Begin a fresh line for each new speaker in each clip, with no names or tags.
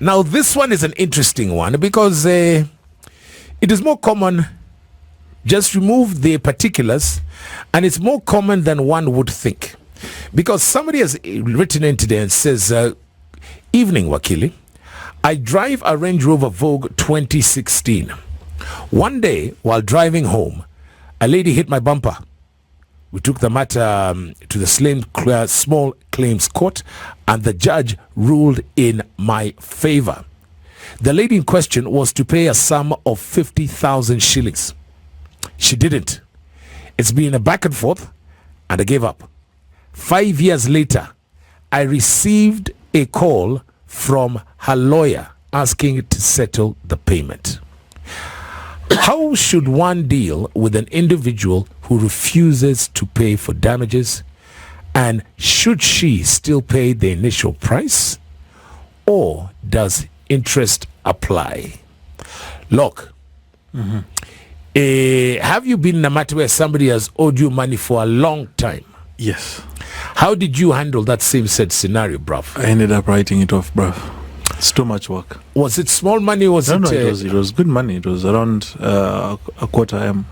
Now, this one is an interesting one because it is more common. Just remove the particulars, and it's more common than one would think. Because somebody has written in today and says, evening, Wakili. I drive a Range Rover Vogue 2016. One day, while driving home, a lady hit my bumper. We took the matter to the small claims court, and the judge ruled in my favor. The lady in question was to pay a sum of 50,000 shillings. She didn't. It's been a back and forth, and I gave up. 5 years later, I received a call from her lawyer asking to settle the payment. How should one deal with an individual who refuses to pay for damages? And should she still pay the initial price? Or does interest apply? Look, have you been in a matter where somebody has owed you money for a long time?
Yes.
How did you handle that same said scenario, bruv?
I ended up writing it off, bruv. It's too much work.
Was it small money?
No, it was good money. It was around a quarter M.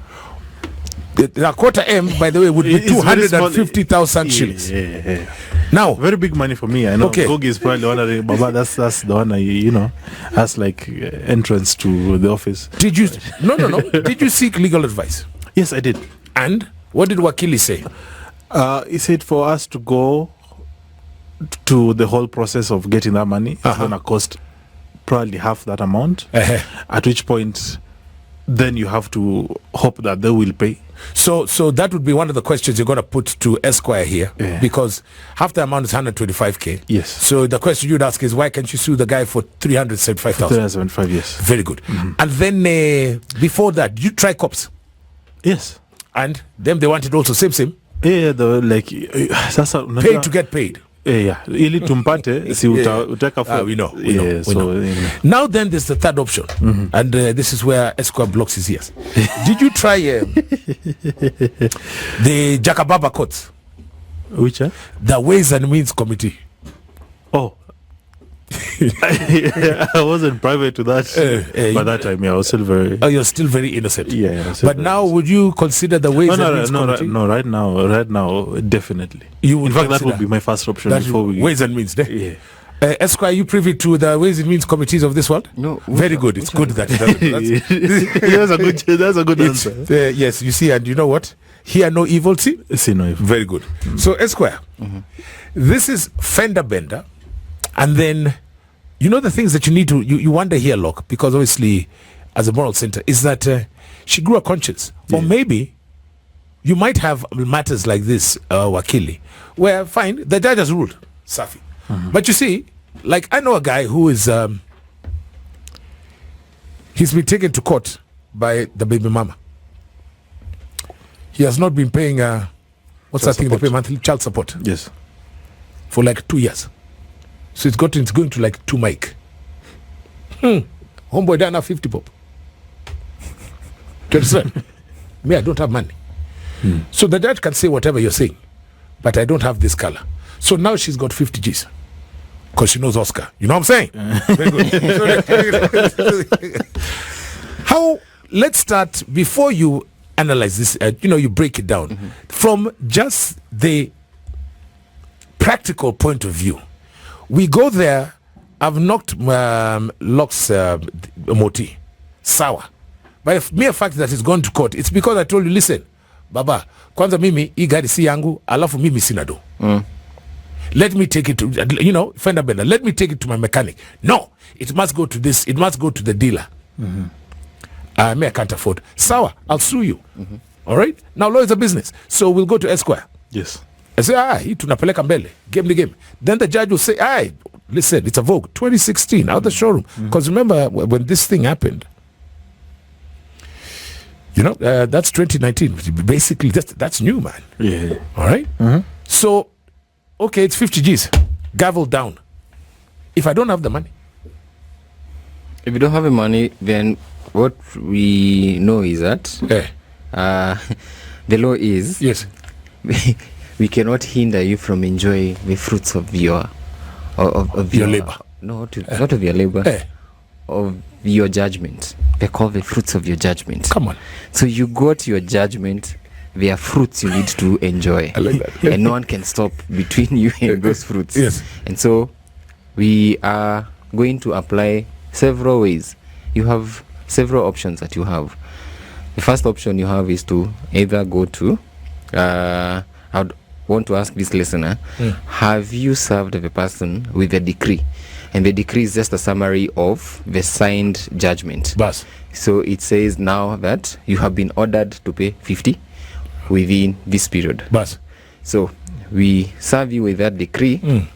A quarter M, by the way, would be 250,000 shillings.
Yeah.
Now,
very big money for me. I know.
Okay.
Ngugi is probably wondering, Baba, that's the one that's like entrance to the office.
Did you? No. Did you seek legal advice?
Yes, I did.
And what did Wakili say?
He said for us to go to the whole process of getting that money, it's going to cost probably half that amount. At which point, then you have to hope that they will pay.
So that would be one of the questions you're going to put to Esquire here, because half the amount is 125k.
Yes.
So the question you'd ask is, why can't you sue the guy for 375,000?
375, yes.
Very good. And then before that, you try cops.
Yes.
And them, they wanted also same.
Yeah,
Paid to get paid.
Yeah, ili tumpate si utaka for.
We know. Now then, there's the third option, and this is where Esquire blocks his ears. Did you try the Jakababa courts?
Which?
The Ways and Means Committee.
Oh. I wasn't private to that by that time. I was still very.
Oh, you're still very innocent.
Yeah.
But now, would you consider the Ways and Means Committee?
No. Right now, definitely.
You would.
In fact, that would be my first option before we.
Ways and Means.
Yeah.
Esquire, are you privy to the Ways and Means committees of this world?
No.
Very good. It's good that
that's a good answer.
Yes, you see, and you know what? Hear no evil, see
no evil.
Very good. So Esquire, this is fender bender. And then, you know the things that you need to, you wonder here, Locke, because obviously, as a moral center, is that she grew a conscience. Or maybe you might have matters like this, Wakili, where, fine, the judge has ruled, Safi. But you see, like, I know a guy who is, he's been taken to court by the baby mama. He has not been paying, what's that thing they pay monthly? Child support.
Yes.
For like 2 years. So it's going to like 2 mic. Homeboy down 50 pop. Do you understand? Me, I don't have money. So the judge can say whatever you're saying, but I don't have this color. So now she's got 50 G's because she knows Oscar. You know what I'm saying? Very good. Let's start before you analyze this. You break it down from just the practical point of view. We go there. I've knocked Locke's moti sour. By the mere fact that it's gone to court, it's because I told you, listen, Baba, kwanza mimi hii gari si yangu, alafu mimi sina do. Let me take it to, fender bender. Let me take it to my mechanic. No, it must go to this. It must go to the dealer. I can't afford. Sour, I'll sue you. All right. Now law is a business, so we'll go to Esquire.
Yes.
I say, hii tunapeleka mbele, game the game. Then the judge will say, listen, it's a Vogue 2016 out the showroom. Because remember when this thing happened, that's 2019. Basically, that's new, man.
Yeah.
All right. So, okay, it's 50 G's. Gavel down. If I don't have the money.
If you don't have the money, then what we know is that the law is
yes.
We cannot hinder you from enjoying the fruits of your
labor.
not of your labor, of your judgment. They're called the fruits of your judgment.
Come on.
So you got your judgment. They are fruits you need to enjoy.
I like that.
And no one can stop between you and those fruits.
Yes.
And so we are going to apply several ways. You have several options that you have. The first option you have is to either go to, I would want to ask this listener, have you served the person with a decree? And the decree is just a summary of the signed judgment.
Bas.
So it says now that you have been ordered to pay 50 within this period.
Bas.
So we serve you with that decree,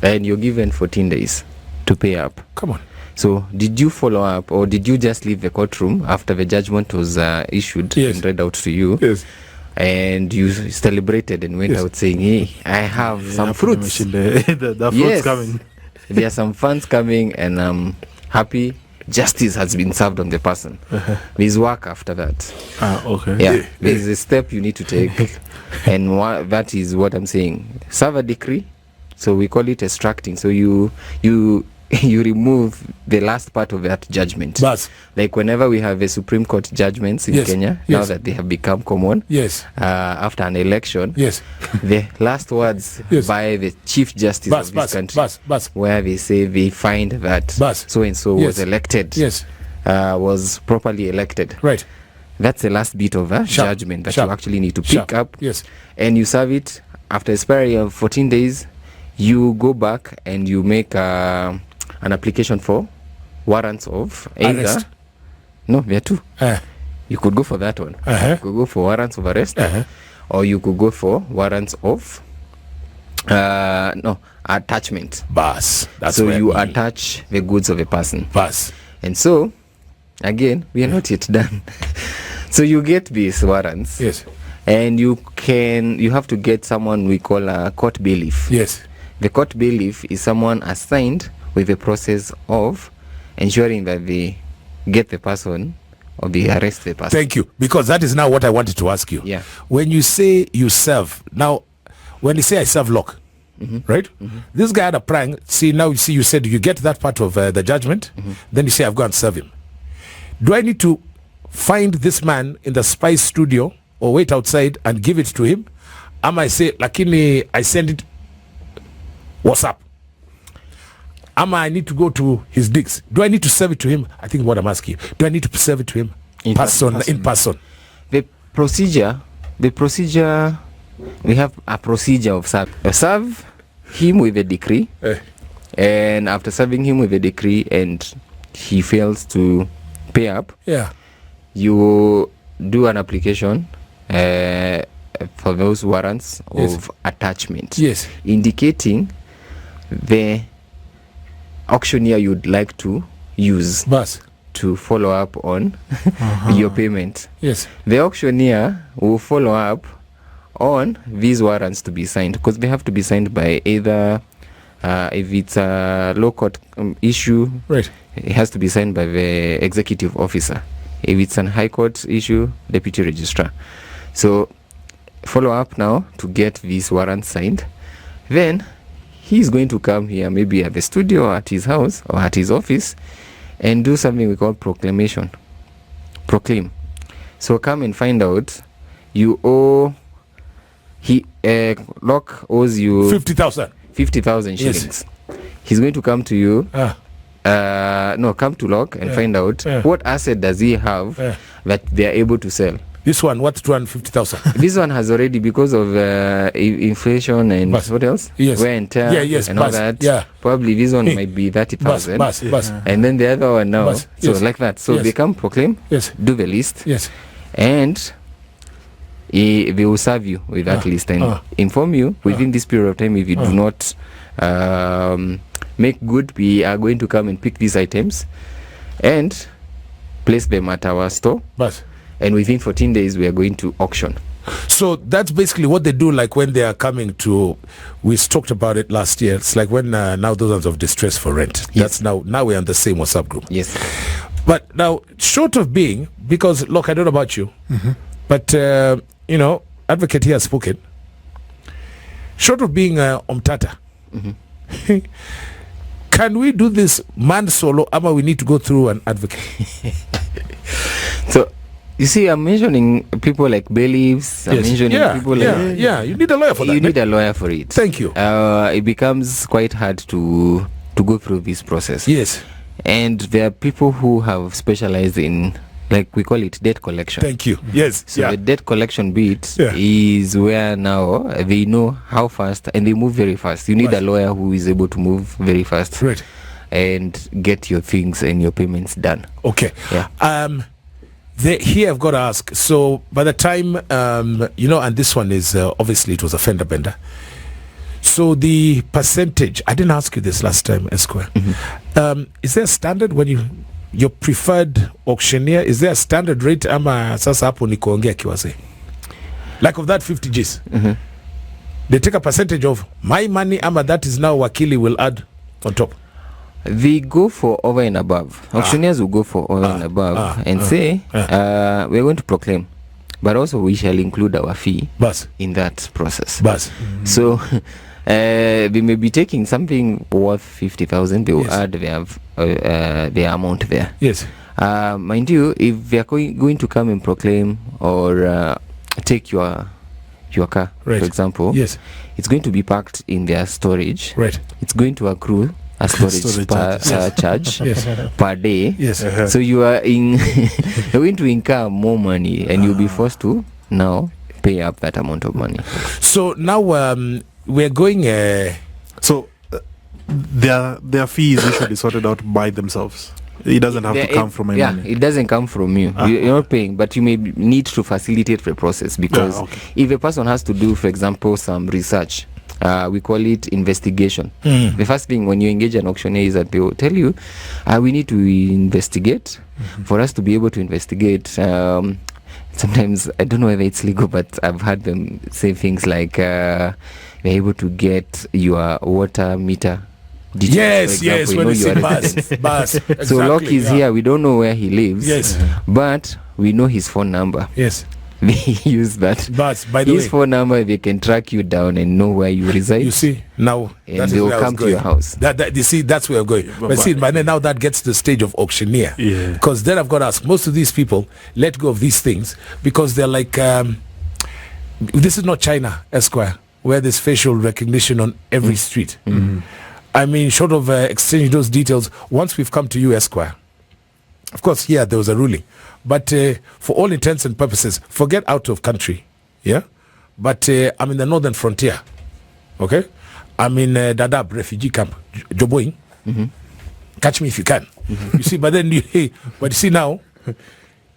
and you're given 14 days to pay up.
Come on.
So did you follow up, or did you just leave the courtroom after the judgment was issued and read out to you?
Yes.
And you celebrated and went out saying, hey, I have some fruits.
The fruits coming.
There are some funds coming, and I'm happy justice has been served on the person. There's work after that.
Okay.
Yeah, there's a step you need to take. And that is what I'm saying. Serve a decree. So we call it extracting. So you remove the last part of that judgment.
Bas.
Like whenever we have a Supreme Court judgments in Kenya, now that they have become common, after an election, the last words by the Chief Justice of this country, where they say they find that so-and-so was elected, was properly elected.
Right.
That's the last bit of judgment that you actually need to pick up. And you serve it. After expiry of 14 days, you go back and you make an application for warrants of
arrest.
No, there are two. You could go for that one. You could go for warrants of arrest, or you could go for warrants of attachment.
Bas. That's
so you attach the goods of a person.
Bas.
And so, again, we are not yet done. So you get these warrants.
Yes.
And you have to get someone we call a court bailiff.
Yes.
The court bailiff is someone assigned with the process of ensuring that they get the person or they arrest the person.
Thank you. Because that is now what I wanted to ask you.
Yeah.
When you say you serve, now, when you say I serve lock, right? This guy had a prank. See, now you see, you said you get that part of the judgment. Then you say, I've gone and serve him. Do I need to find this man in the spice studio or wait outside and give it to him? Am I say, lakini I send it WhatsApp? I need to go to his digs? Do I need to serve it to him? I think what I'm asking you. Do I need to serve it to him in person?
The procedure, we have a procedure of serve him with a decree. And after serving him with a decree and he fails to pay up, you do an application for those warrants of attachment, indicating the auctioneer you'd like to use to follow up on your payment. The auctioneer will follow up on these warrants to be signed, because they have to be signed by either if it's a low court issue, it has to be signed by the executive officer. If it's an high court issue, deputy registrar. So follow up now to get these warrants signed. Then he's going to come here, maybe at the studio or at his house or at his office, and do something we call proclamation. Proclaim. So come and find out you owe, Locke owes you 50,000 shillings. He's going to come to you. Come to Locke and find out what asset does he have that they are able to sell.
This one, what's 250,000?
This one has already, because of inflation and what else? Wear and tear and all that. Probably this one might be 30,000. And then the other one now. Like that. So they come proclaim, do the list, and they will serve you with that list and inform you within this period of time. If you do not make good, we are going to come and pick these items and place them at our store. And within 14 days, we are going to auction.
So that's basically what they do, like when they are coming to, we talked about it last year. It's like when now those ones of distress for rent. That's now we're on the same WhatsApp group. But now, short of being, because look, I don't know about you, but advocate here has spoken. Short of being Omtata, can we do this man solo, or we need to go through an advocate?
So, you see, I'm mentioning people like bailiffs. I'm mentioning people like...
Yeah, you need a lawyer for that.
You need a lawyer for it.
Thank you.
It becomes quite hard to go through this process.
Yes.
And there are people who have specialized in, like we call it, debt collection.
Thank you. Yes.
So the debt collection bit is where now they know how fast, and they move very fast. You need a lawyer who is able to move very fast.
Right.
And get your things and your payments done.
Okay.
Yeah.
Here I've got to ask. So by the time, and this one is obviously it was a fender bender. So the percentage, I didn't ask you this last time, Esquire. Is there a standard when your preferred auctioneer, is there a standard rate ama sasa hapo ni kuongea kiwase? Like of that 50 Gs. They take a percentage of my money ama that is now wakili will add on top?
They go for over and above. Auctioneers will go for over and above and say, we're going to proclaim, but also we shall include our fee in that process. So they may be taking something worth 50,000. They will add their amount there.
Yes.
Mind you, if they are going to come and proclaim or take your car, for example, it's going to be packed in their storage.
Right.
It's going to accrue a storage charge per day. So you are you're going to incur more money, and you'll be forced to now pay up that amount of money.
So now we're going.
So their fee is usually sorted out by themselves. It doesn't have to come from anyone.
It doesn't come from you. You're not paying, but you may need to facilitate the process, because if a person has to do, for example, some research, we call it investigation. The first thing when you engage an auctioneer is that they will tell you, we need to investigate. For us to be able to investigate, sometimes, I don't know whether it's legal, but I've heard them say things like, we're able to get your water meter details.
Yes, when you say bus. Exactly,
so Locke is here, we don't know where he lives, but we know his phone number. They use that.
But by the
his phone number, they can track you down and know where you reside.
You see, now
and they will come to your house.
You see, that's where I'm going. But see, by then now that gets to the stage of auctioneer. Because then I've got to ask, most of these people let go of these things because they're like, this is not China, Esquire, where there's facial recognition on every street. I mean, short of exchanging those details, once we've come to you, Esquire, of course, there was a ruling. But for all intents and purposes, forget out of country. But I'm in the northern frontier. Okay? I'm in Dadaab refugee camp, Joboing. Catch me if you can. You see, but then you see now,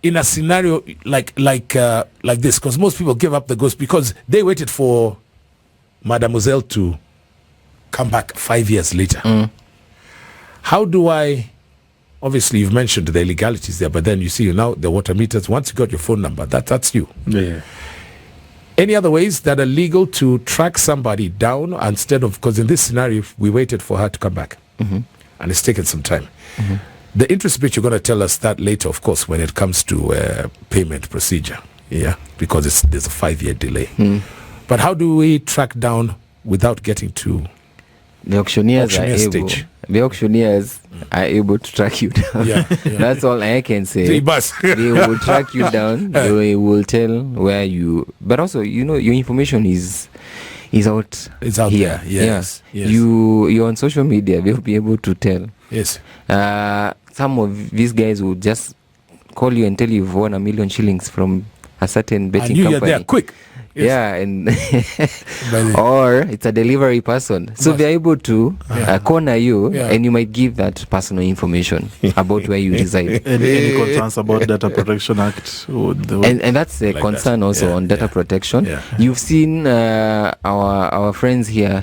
in a scenario like this, because most people give up the ghost because they waited for Mademoiselle to come back 5 years later. How do I... Obviously, you've mentioned the illegalities there, but then you see now the water meters. Once you got your phone number, that's you. Any other ways that are legal to track somebody down instead of, because in this scenario, we waited for her to come back, and it's taken some time. The interest bit, you're going to tell us that later, of course, when it comes to payment procedure, because there's a 5-year delay. But how do we track down without getting to
the auctioneers
stage?
The auctioneers are able to track you down. That's all I can say. They will track you down. They will tell where you. But also, your information is out.
It's out
here.
There.
You're on social media. They'll be able to tell. Some of these guys will just call you and tell you you've won $1 million shillings from a certain betting company.
You're there quick.
And or it's a delivery person, so they're able to corner you, and you might give that personal information about where you reside.
Any concerns about Data Protection Act?
And that's a concern also on data protection. You've seen our friends here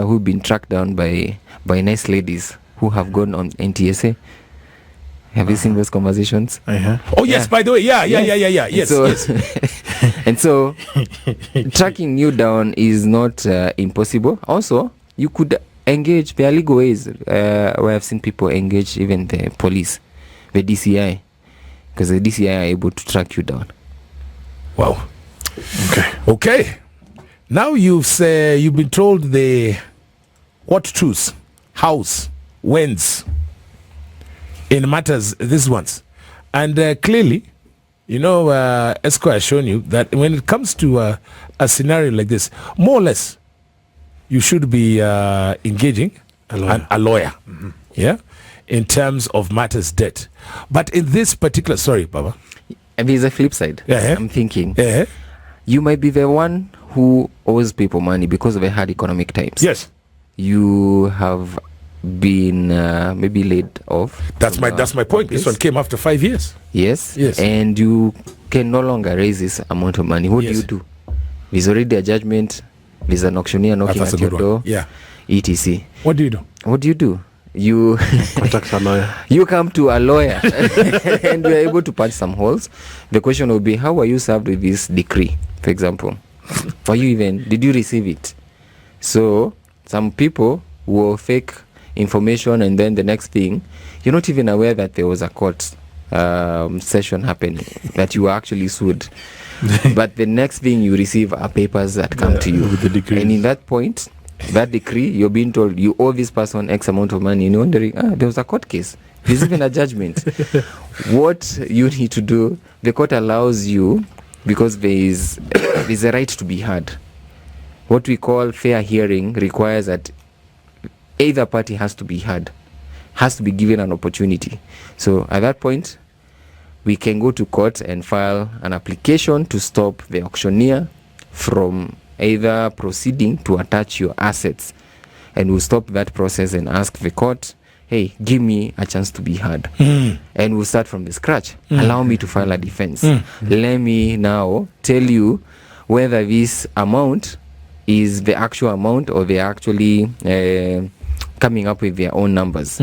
who've been tracked down by nice ladies who have gone on NTSA. Have you seen those conversations?
Oh yes, by the way, yes.
And so tracking you down is not impossible. Also, you could engage. There are legal ways where I've seen people engage even the police, the DCI, because the DCI are able to track you down.
Wow. Okay. Now you've been told what tools, house, wins in matters these ones. And clearly, Esco has shown you that when it comes to a scenario like this, more or less, you should be engaging a lawyer. Mm-hmm. Yeah, in terms of matters debt. But in this particular, sorry, Baba.
There's a flip side. I'm thinking you might be the one who owes people money because of the hard economic times.
Yes.
You have been maybe laid off.
That's my point. This one came after 5 years.
Yes. And you can no longer raise this amount of money. What do you do? There's already a judgment. There's an auctioneer knocking at your door.
Yeah.
etc.
What do you do?
You
contact a lawyer.
You come to a lawyer and you're able to patch some holes. The question will be, how were you served with this decree, for example? Did you receive it? So some people will fake information, and then the next thing, you're not even aware that there was a court session happening, that you were actually sued. But the next thing you receive are papers that come to you.
With the decree.
And in that point, that decree, you're being told you owe this person X amount of money, and you're wondering, there was a court case. There's even a judgment. What you need to do, the court allows you, because there's a right to be heard. What we call fair hearing requires that either party has to be heard, has to be given an opportunity. So at that point, we can go to court and file an application to stop the auctioneer from either proceeding to attach your assets, and we'll stop that process and ask the court, hey, give me a chance to be heard. And we'll start from the scratch. Allow me to file a defense. Let me now tell you whether this amount is the actual amount or they're actually coming up with their own numbers.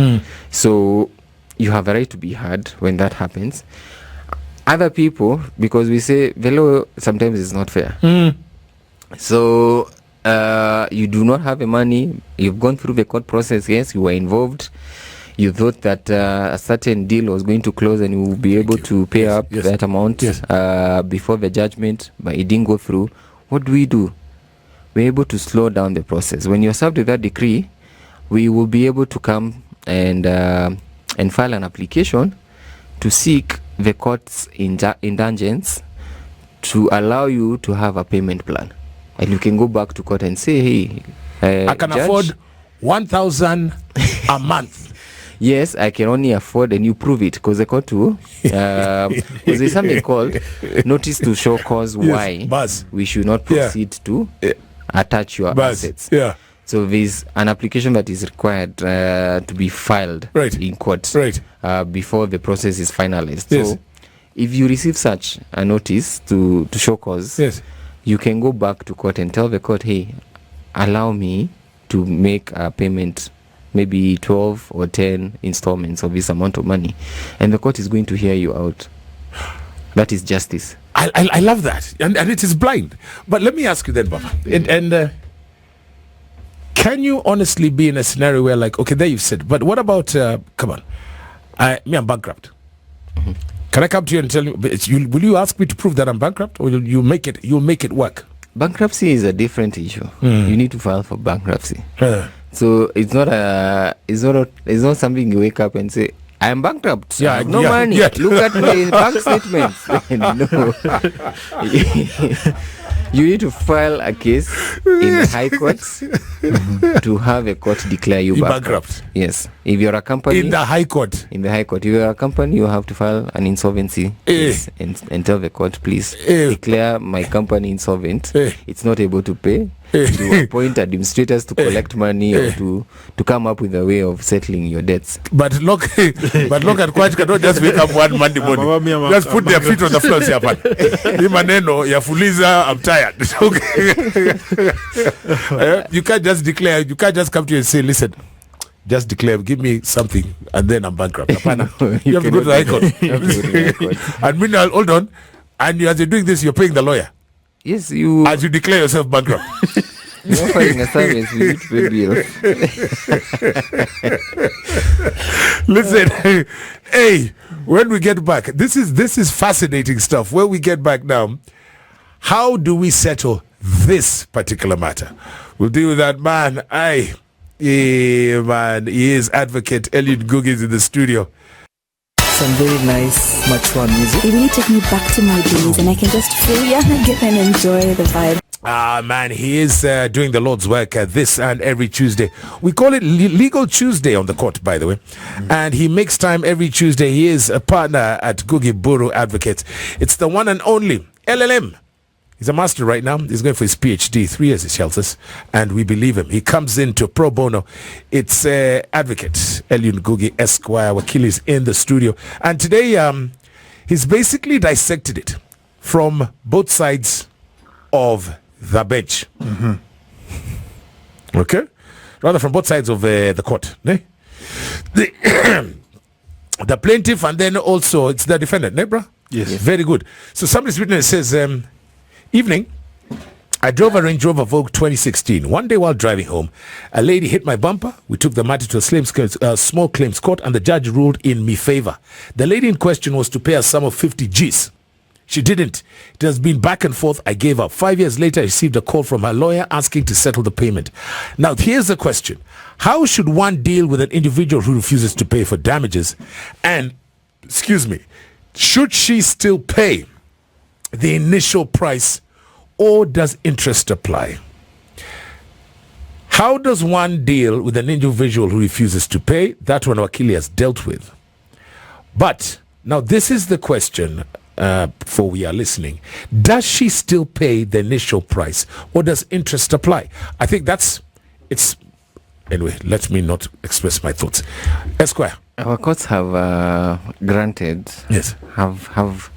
So you have a right to be heard when that happens. Other people, because we say the law sometimes is not fair. So you do not have the money. You've gone through the court process. Yes, you were involved. You thought that a certain deal was going to close and you will be able to pay up that amount before the judgment, but it didn't go through. What do? We're able to slow down the process. When you're served with that decree, we will be able to come and file an application to seek the court's indulgence to allow you to have a payment plan. And you can go back to court and say, hey,
I can afford 1,000 a month.
Yes, I can only afford, and you prove it, because the court will. Because there's something called notice to show cause why we should not proceed to attach your assets. So there's an application that is required to be filed in court before the process is finalized. So if you receive such a notice to show cause, you can go back to court and tell the court, hey, allow me to make a payment, maybe 12 or 10 installments of this amount of money. And the court is going to hear you out. That is justice.
I love that. And it is blind. But let me ask you then, Baba. And can you honestly be in a scenario where, like, okay, there you've said, but what about, come on, I'm bankrupt. Can I come to you and tell you, will you ask me to prove that I'm bankrupt, or you'll make it work?
Bankruptcy is a different issue. You need to file for bankruptcy. So it's not something you wake up and say, I'm bankrupt. I have no money. Look at my bank statements. No. You need to file a case in the high courts to have a court declare you bankrupt. Yes. If you're a company
in the high court.
If you're a company, you have to file an insolvency case and tell the court, please declare my company insolvent. It's not able to pay. To appoint administrators to collect money or to come up with a way of settling your debts.
But look at Kwach cannot just wake up one Monday morning. Just put their feet on the floor and say, maneno ya fuliza, I'm tired. You can't just declare, you can't just come to you and say, listen, just declare, give me something, and then I'm bankrupt. You have to go to the high court. And meanwhile, hold on, and as you're doing this, you're paying the lawyer.
Yes, you.
As you declare yourself bankrupt.
You're offering a service, we need to pay bills.
Listen, hey, when we get back, this is fascinating stuff. When we get back now, how do we settle this particular matter? We'll deal with that, man. Yeah, man. He is advocate Eliud Ngugi is in the studio.
Some very nice, mature music.
It really took me back to my days, and I can just feel young again and enjoy the vibe.
Ah, man, he is doing the Lord's work this and every Tuesday. We call it Legal Tuesday on the court, by the way. And he makes time every Tuesday. He is a partner at Ngugi Buru Advocates. It's the one and only LLM. He's a master right now. He's going for his PhD. 3 years, he tells us. And we believe him. He comes into pro bono. It's advocate Eliud Ngugi Esquire. Wakili is in the studio. And today, he's basically dissected it from both sides of the bench. Okay? Rather from both sides of the court. Ne? The plaintiff and then also it's the defendant. Ne, bro?
Yes.
Very good. So somebody's written, it says, evening, I drove a Range Rover Vogue 2016. One day while driving home, a lady hit my bumper. We took the matter to a small claims court and the judge ruled in me favor. The lady in question was to pay a sum of 50 Gs. She didn't. It has been back and forth. I gave up. 5 years later, I received a call from her lawyer asking to settle the payment. Now, here's the question. How should one deal with an individual who refuses to pay for damages? And, should she still pay the initial price, or does interest apply? How does one deal with an individual who refuses to pay? That one Wakili has dealt with. But now this is the question for we are listening. Does she still pay the initial price, or does interest apply? I think anyway, let me not express my thoughts. Esquire.
Our courts have granted.
Yes.
Have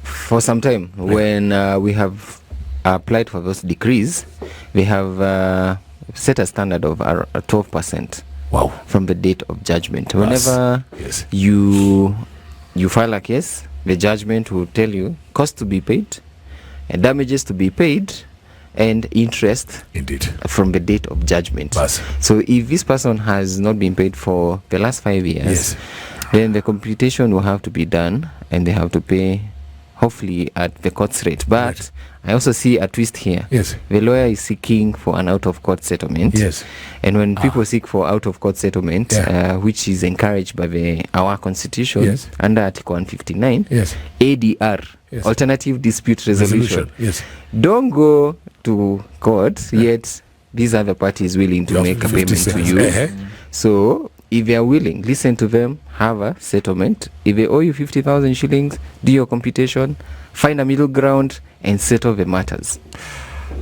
for some time, when we have applied for those decrees, we have set a standard of 12%.
Wow.
From the date of judgment.
Yes.
Whenever
Yes.
you file a case, the judgment will tell you cost to be paid, and damages to be paid, and interest.
Indeed.
From the date of judgment.
Yes.
So if this person has not been paid for the last 5 years,
yes,
then the computation will have to be done, and they have to pay hopefully at the court's rate. But
right.
I also see a twist here.
Yes.
The lawyer is seeking for an out-of-court settlement.
Yes.
And when people seek for out-of-court settlement, which is encouraged by our constitution,
yes,
under Article 159,
yes,
ADR,
yes,
alternative dispute resolution.
Yes.
Don't go to court, yet these other parties willing to make a payment to you. So if they are willing, listen to them, have a settlement. If they owe you 50,000 shillings, do your computation, find a middle ground, and settle the matters.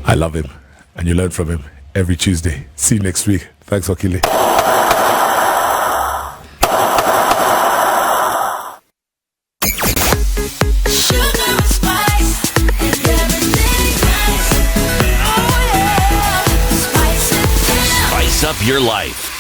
I love him, and you learn from him every Tuesday. See you next week. Thanks, Wakili.
Spice up your life.